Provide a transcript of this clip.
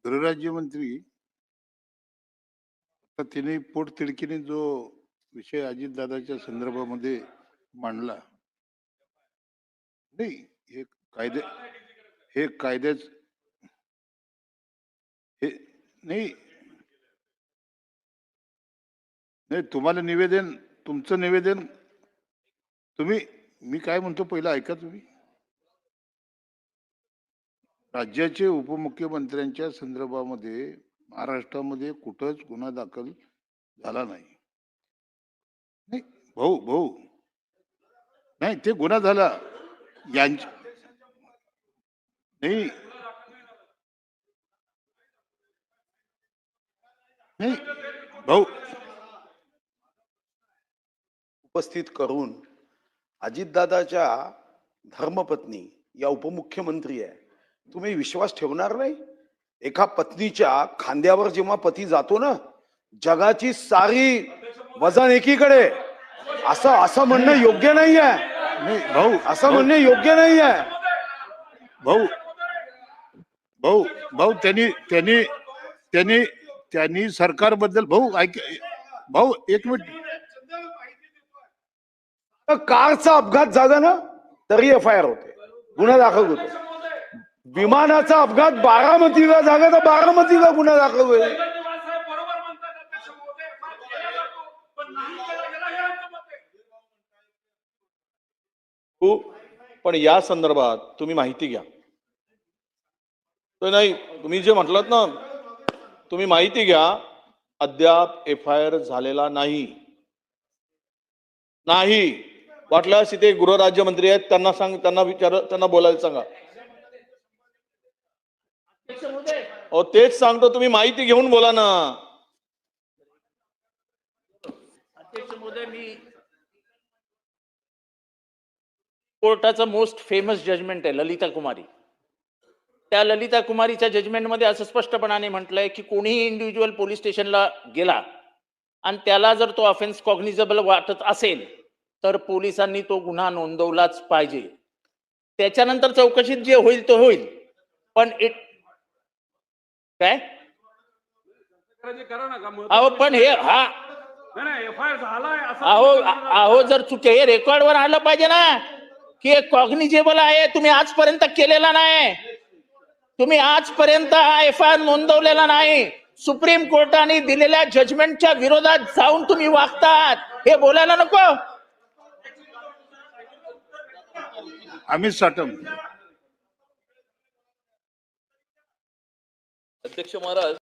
गृहराज्यमंत्री तर तिने पोटतिडकीने जो विषय अजितदादाच्या संदर्भामध्ये मांडला, नाही हे कायदे हे कायद्याच हे नाही नाही तुम्हाला निवेदन, तुमचं निवेदन तुम्ही, मी काय म्हणतो पहिलं ऐका तुम्ही. राज्याचे उपमुख्यमंत्र्यांच्या संदर्भामध्ये महाराष्ट्रामध्ये कुठंच गुन्हा दाखल झाला नाही. नाही भाऊ भाऊ, नाही ते गुन्हा झाला यांच्या, नाही नाही भाऊ, उपस्थित करून अजितदादाच्या धर्मपत्नी या उपमुख्यमंत्री आहे, तुम्ही विश्वास ठेवणार नाही? एका पत्नीच्या खांद्यावर जेव्हा पती जातो ना, जगाची सारी वजन एकीकडे, असं म्हणणं योग्य नाही आहे. नाही भाऊ, असं म्हणणं योग्य नाही आहे. भाऊ भाऊ भाऊ त्यांनी त्यांनी त्यांनी त्यांनी सरकारबद्दल, भाऊ ऐक भाऊ एक मिनिट. कारचा अपघात झाला ना तरी FIR होते, गुन्हा दाखल होतो. विमानाचा अपघात बारामतीला झाला तर बारामतीला गुन्हा दाखल होईल. पण या संदर्भात तुम्ही माहिती घ्या. तर नाही, तुम्ही जे म्हटलात ना, तुम्ही माहिती घ्या. अद्याप FIR झालेला नाही. वाटल्यास इथे गृहराज्यमंत्री आहेत, त्यांना सांग, त्यांना विचार, त्यांना बोलायला सांगा. तेच सांगतो, तुम्ही माहिती घेऊन बोला ना. अध्यक्ष महोदय, मी कोर्टाचं मोस्ट फेमस जजमेंट आहे ललिता कुमारी. त्या ललिता कुमारीच्या जजमेंटमध्ये असं स्पष्टपणाने म्हटलंय की कोणीही इंडिव्हिज्युअल पोलीस स्टेशनला गेला आणि त्याला जर तो ऑफेन्स कॉग्निझेबल वाटत असेल तर पोलिसांनी तो गुन्हा नोंदवलाच पाहिजे. त्याच्यानंतर चौकशीत जे होईल तो होईल. पण काय अहो, पण हे अहो जर चुके हे रेकॉर्डवर आलं पाहिजे ना की कॉग्निजेबल आहे. तुम्ही आजपर्यंत केलेला नाही. तुम्ही आजपर्यंत FIR नोंदवलेला नाही. सुप्रीम कोर्टाने दिलेल्या जजमेंटच्या विरोधात जाऊन तुम्ही वागतात, हे बोलायला नको. अमित साटम. अध्यक्ष महाराज,